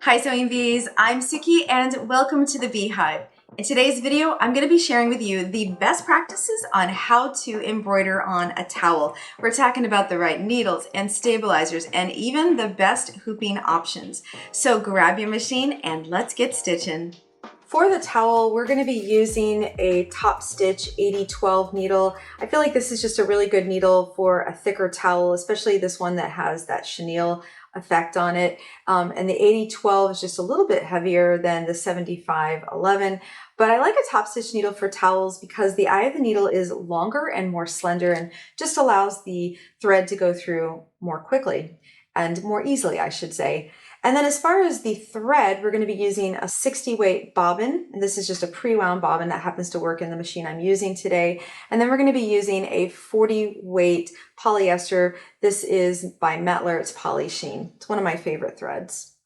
Hi Sewing Bees, I'm Sookie and welcome to the Beehive. In today's video, I'm going to be sharing with you the best practices on how to embroider on a towel. We're talking about the right needles and stabilizers and even the best hooping options. So grab your machine and let's get stitching. For the towel, we're going to be using a top stitch 80-12 needle. I feel like this is just a really good needle for a thicker towel, especially this one that has that chenille effect on it. And the 80-12 is just a little bit heavier than the 75-11. But I like a top stitch needle for towels because the eye of the needle is longer and more slender and just allows the thread to go through more quickly and more easily, I should say. And then as far as the thread, we're going to be using a 60 weight bobbin. And this is just a pre-wound bobbin that happens to work in the machine I'm using today. And then we're going to be using a 40 weight polyester. This is by Metler. It's Poly Sheen. It's one of my favorite threads.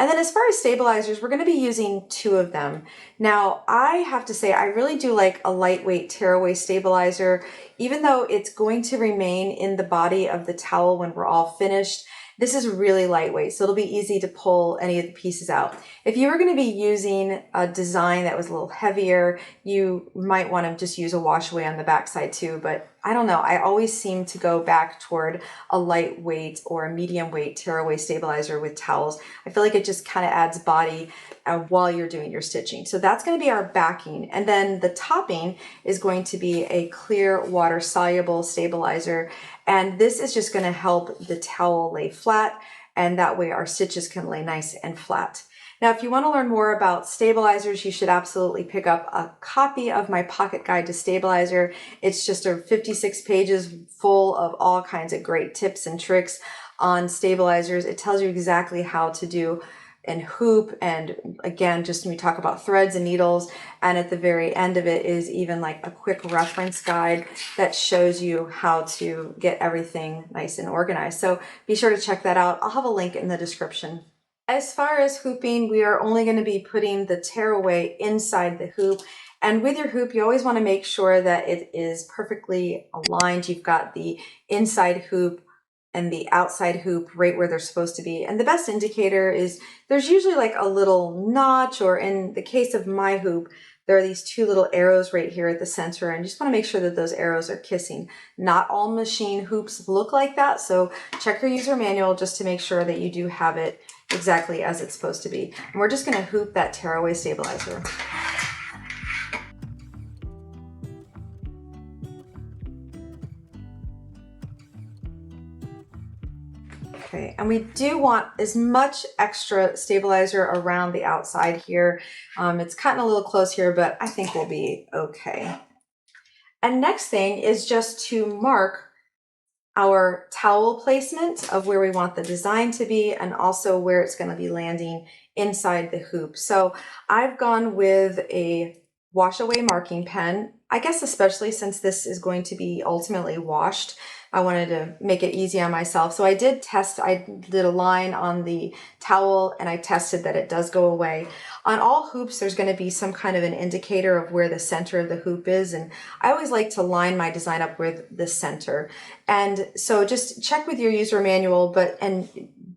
And then as far as stabilizers, we're going to be using 2 of them. Now, I have to say, I really do like a lightweight tearaway stabilizer, even though it's going to remain in the body of the towel when we're all finished. This is really lightweight, so it'll be easy to pull any of the pieces out. If you were going to be using a design that was a little heavier, you might want to just use a wash away on the backside too, but I don't know. I always seem to go back toward a lightweight or a medium weight tearaway stabilizer with towels. I feel like it just kind of adds body while you're doing your stitching. So that's going to be our backing. And then the topping is going to be a clear water soluble stabilizer. And this is just going to help the towel lay flat, and that way our stitches can lay nice and flat. Now, if you want to learn more about stabilizers, you should absolutely pick up a copy of my Pocket Guide to Stabilizer. It's just 56 pages full of all kinds of great tips and tricks on stabilizers. It tells you exactly how to do and hoop, and again, just when we talk about threads and needles, and at the very end of it is even like a quick reference guide that shows you how to get everything nice and organized. So be sure to check that out. I'll have a link in the description. As far as hooping, we are only going to be putting the tearaway inside the hoop. And with your hoop, you always want to make sure that it is perfectly aligned. You've got the inside hoop and the outside hoop right where they're supposed to be. And the best indicator is there's usually like a little notch, or in the case of my hoop, there are these 2 little arrows right here at the center, and you just want to make sure that those arrows are kissing. Not all machine hoops look like that, so check your user manual just to make sure that you do have it exactly as it's supposed to be. And we're just going to hoop that tearaway stabilizer. Okay, and we do want as much extra stabilizer around the outside here. It's cutting a little close here, but I think we'll be okay. And next thing is just to mark our towel placement of where we want the design to be, and also where it's going to be landing inside the hoop. So I've gone with a wash away marking pen. I guess especially since this is going to be ultimately washed, I wanted to make it easy on myself. So I did a line on the towel, and I tested that it does go away. On all hoops, there's going to be some kind of an indicator of where the center of the hoop is. And I always like to line my design up with the center. And so just check with your user manual, and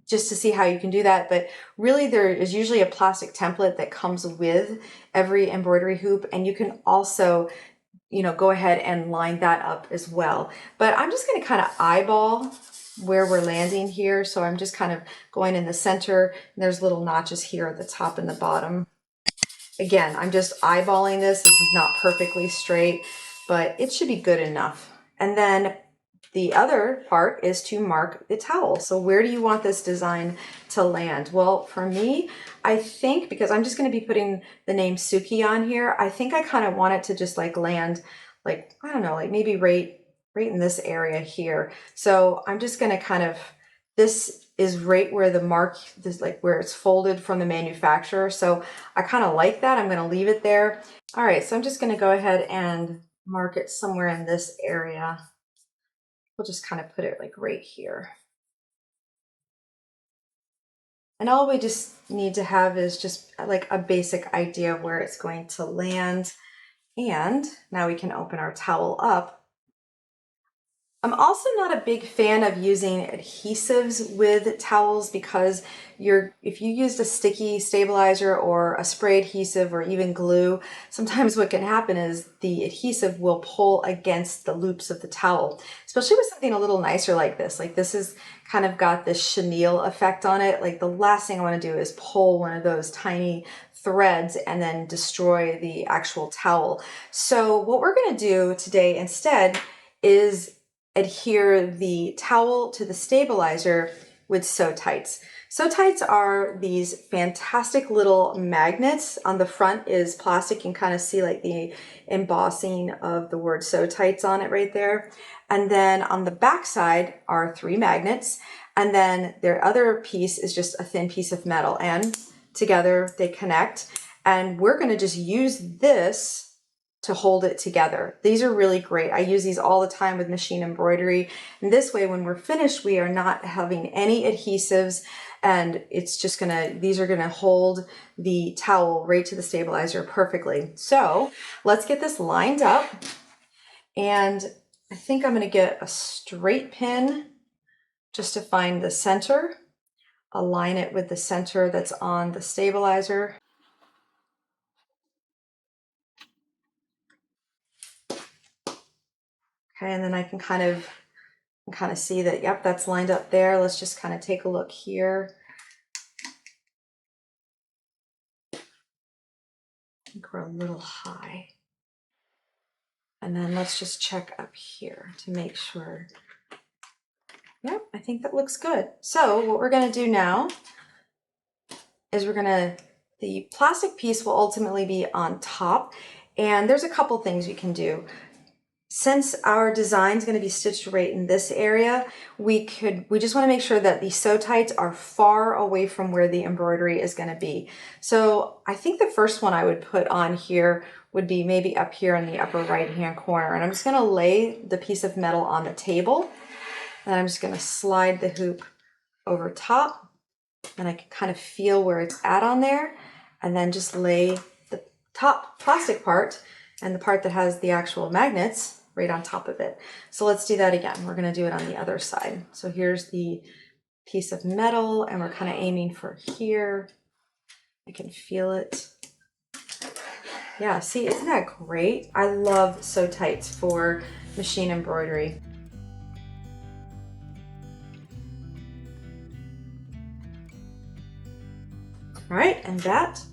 just to see how you can do that. But really, there is usually a plastic template that comes with every embroidery hoop, and you can also go ahead and line that up as well. But I'm just going to kind of eyeball where we're landing here. So I'm just kind of going in the center, and there's little notches here at the top and the bottom. Again, I'm just eyeballing this. This is not perfectly straight, but it should be good enough. And then the other part is to mark the towel. So where do you want this design to land? Well, for me, I think, because I'm just going to be putting the name Sookie on here, I think I kind of want it to just like land, like, I don't know, like maybe right in this area here. So I'm just going to kind of, this is right where the mark, this like where it's folded from the manufacturer. So I kind of like that. I'm going to leave it there. All right, so I'm just going to go ahead and mark it somewhere in this area. We'll just kind of put it like right here. And all we just need to have is just like a basic idea of where it's going to land. And now we can open our towel up. I'm also not a big fan of using adhesives with towels because if you used a sticky stabilizer or a spray adhesive or even glue, sometimes what can happen is the adhesive will pull against the loops of the towel, especially with something a little nicer like this. Like this is kind of got this chenille effect on it. Like the last thing I want to do is pull one of those tiny threads and then destroy the actual towel. So what we're going to do today instead is adhere the towel to the stabilizer with sew tights. Sew tights are these fantastic little magnets. On the front is plastic. You can kind of see like the embossing of the word sew tights on it right there. And then on the back side are 3 magnets. And then their other piece is just a thin piece of metal, and together they connect. And we're going to just use this to hold it together. These are really great. I use these all the time with machine embroidery. And this way, when we're finished, we are not having any adhesives, and it's just these are gonna hold the towel right to the stabilizer perfectly. So let's get this lined up. And I think I'm gonna get a straight pin just to find the center, align it with the center that's on the stabilizer. Okay, and then I can kind of see that, yep, that's lined up there. Let's just kind of take a look here. I think we're a little high. And then let's just check up here to make sure. Yep, I think that looks good. So what we're gonna do now is the plastic piece will ultimately be on top, and there's a couple things you can do. Since our design is going to be stitched right in this area, we just want to make sure that the sew tights are far away from where the embroidery is going to be. So I think the first one I would put on here would be maybe up here in the upper right hand corner. And I'm just going to lay the piece of metal on the table, and I'm just going to slide the hoop over top, and I can kind of feel where it's at on there, and then just lay the top plastic part and the part that has the actual magnets right on top of it. So let's do that again. We're going to do it on the other side. So here's the piece of metal, and we're kind of aiming for here. I can feel it. Yeah, see, isn't that great? I love sew tights for machine embroidery. All right, and that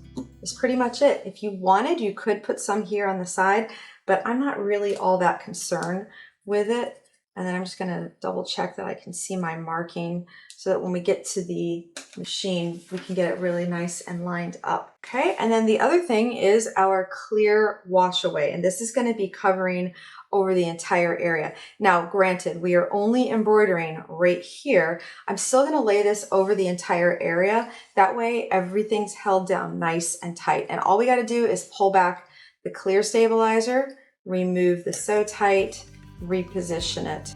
is pretty much it. If you wanted, you could put some here on the side, but I'm not really all that concerned with it. And then I'm just gonna double check that I can see my marking so that when we get to the machine, we can get it really nice and lined up. Okay, and then the other thing is our clear wash away. And this is gonna be covering over the entire area. Now, granted, we are only embroidering right here. I'm still gonna lay this over the entire area. That way, everything's held down nice and tight. And all we gotta do is pull back the clear stabilizer, remove the sew tight, reposition it.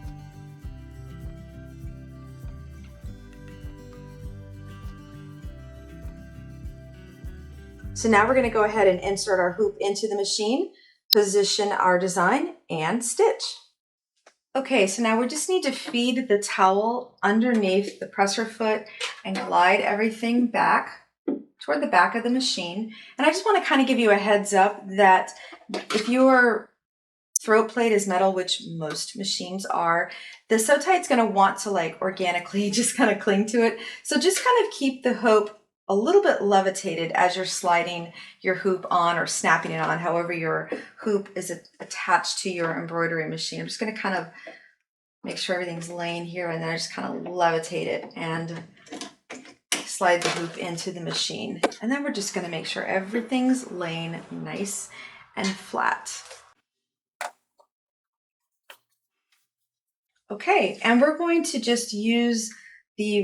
So now we're going to go ahead and insert our hoop into the machine, position our design, and stitch. Okay, so now we just need to feed the towel underneath the presser foot and glide everything back toward the back of the machine. And I just want to kind of give you a heads up that if your throat plate is metal, which most machines are, the sew tight's going to want to like organically just kind of cling to it. So just kind of keep the hoop a little bit levitated as you're sliding your hoop on or snapping it on, however your hoop is attached to your embroidery machine. I'm just going to kind of make sure everything's laying here, and then I just kind of levitate it and slide the hoop into the machine. And then we're just going to make sure everything's laying nice and flat. Okay, and we're going to just use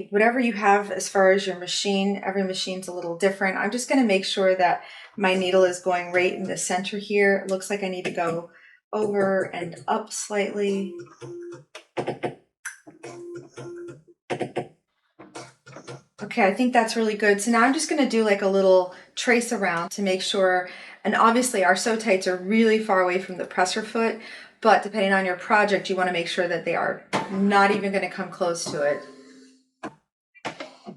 whatever you have as far as your machine. Every machine's a little different. I'm just going to make sure that my needle is going right in the center here. It looks like I need to go over and up slightly. Okay, I think that's really good. So now I'm just going to do like a little trace around to make sure, and obviously our sew tights are really far away from the presser foot, but depending on your project, you want to make sure that they are not even going to come close to it.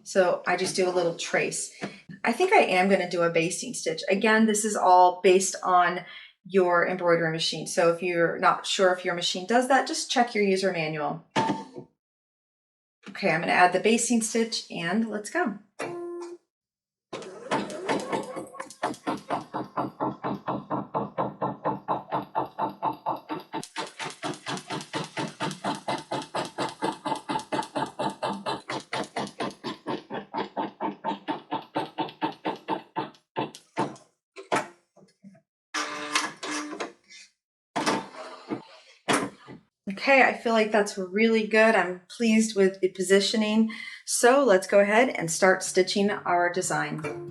So I just do a little trace. I think I am going to do a basting stitch. Again, this is all based on your embroidery machine. So if you're not sure if your machine does that, just check your user manual. Okay, I'm going to add the basting stitch and let's go. Okay, I feel like that's really good. I'm pleased with the positioning. So let's go ahead and start stitching our design.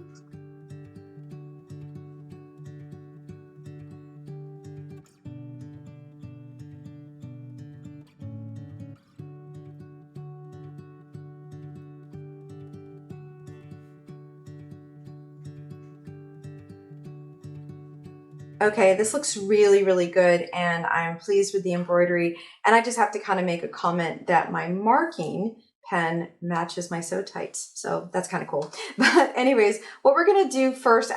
Okay, this looks really, really good and I'm pleased with the embroidery. And I just have to kind of make a comment that my marking pen matches my sew tights. So that's kind of cool. But anyways, what we're gonna do first,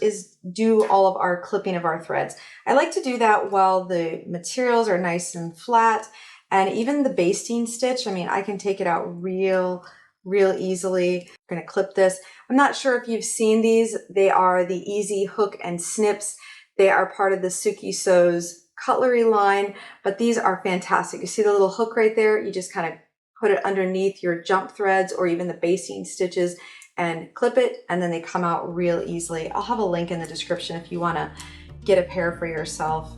is do all of our clipping of our threads. I like to do that while the materials are nice and flat. And even the basting stitch, I mean, I can take it out real easily. I'm gonna clip this. I'm not sure if you've seen these. They are the Easy Hook and Snips. They are part of the Sookie Sews cutlery line, but these are fantastic. You see the little hook right there? You just kind of put it underneath your jump threads or even the basting stitches and clip it, and then they come out real easily. I'll have a link in the description if you wanna get a pair for yourself.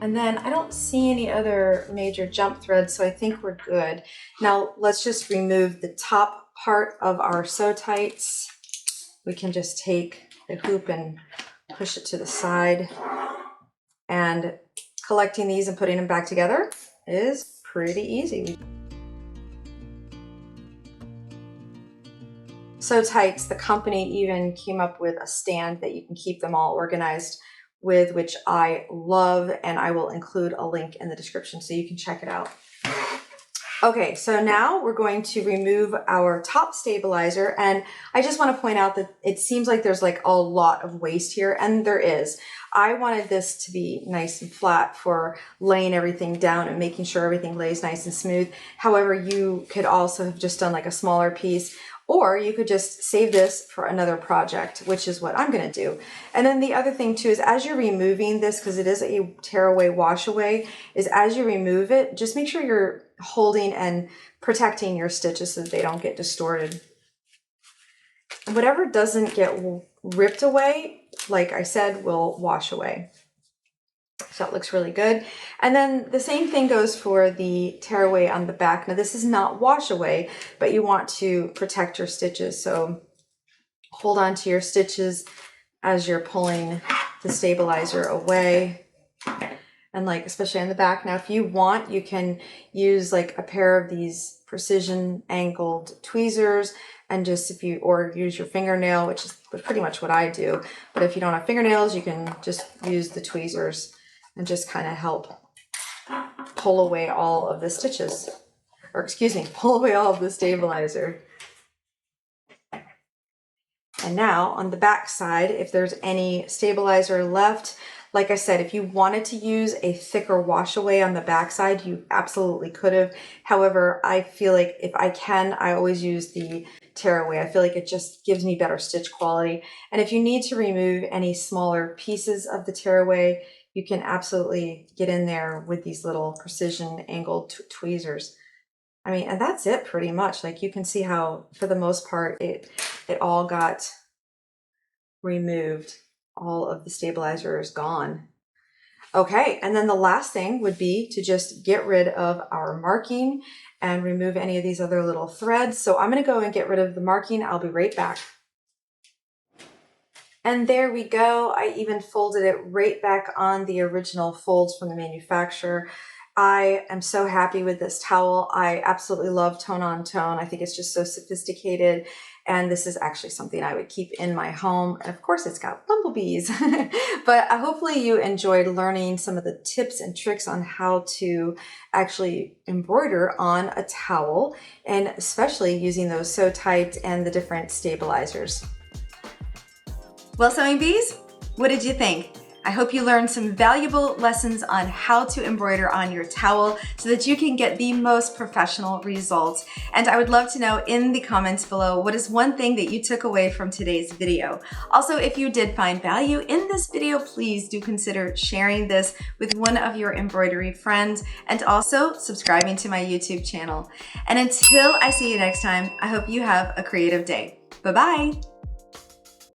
And then I don't see any other major jump threads, so I think we're good. Now let's just remove the top part of our sew tights. We can just take the hoop and push it to the side. And collecting these and putting them back together is pretty easy. Sew tights, the company even came up with a stand that you can keep them all organized with, which I love, and I will include a link in the description so you can check it out. Okay, so now we're going to remove our top stabilizer, and I just want to point out that it seems like there's like a lot of waste here, and there is. I wanted this to be nice and flat for laying everything down and making sure everything lays nice and smooth. However, you could also have just done like a smaller piece, or you could just save this for another project, which is what I'm going to do. And then the other thing too is as you're removing this, because it is a tear away wash away, is as you remove it, just make sure you're holding and protecting your stitches so that they don't get distorted. Whatever doesn't get ripped away, like I said, will wash away. So it looks really good. And then the same thing goes for the tear away on the back. Now this is not wash away, but you want to protect your stitches. So hold on to your stitches as you're pulling the stabilizer away. And like, especially on the back. Now, if you want, you can use like a pair of these precision angled tweezers and just or use your fingernail, which is pretty much what I do. But if you don't have fingernails, you can just use the tweezers and just kind of help pull away all of the stitches, or excuse me, pull away all of the stabilizer. And now on the back side, if there's any stabilizer left, like I said, if you wanted to use a thicker wash away on the back side, you absolutely could have. However, I feel like if I can, I always use the tear away. I feel like it just gives me better stitch quality. And if you need to remove any smaller pieces of the tear away, you can absolutely get in there with these little precision angled tweezers. I mean, and that's it pretty much. Like you can see how, for the most part, it all got removed. All of the stabilizer is gone. Okay, and then the last thing would be to just get rid of our marking and remove any of these other little threads. So I'm gonna go and get rid of the marking. I'll be right back. And there we go. I even folded it right back on the original folds from the manufacturer. I am so happy with this towel. I absolutely love tone on tone. I think it's just so sophisticated. And this is actually something I would keep in my home. And of course it's got bumblebees, but hopefully you enjoyed learning some of the tips and tricks on how to actually embroider on a towel, and especially using those sew types and the different stabilizers. Well, sewing bees, what did you think? I hope you learned some valuable lessons on how to embroider on your towel so that you can get the most professional results. And I would love to know in the comments below, what is one thing that you took away from today's video? Also, if you did find value in this video, please do consider sharing this with one of your embroidery friends, and also subscribing to my YouTube channel. And until I see you next time, I hope you have a creative day. Bye-bye.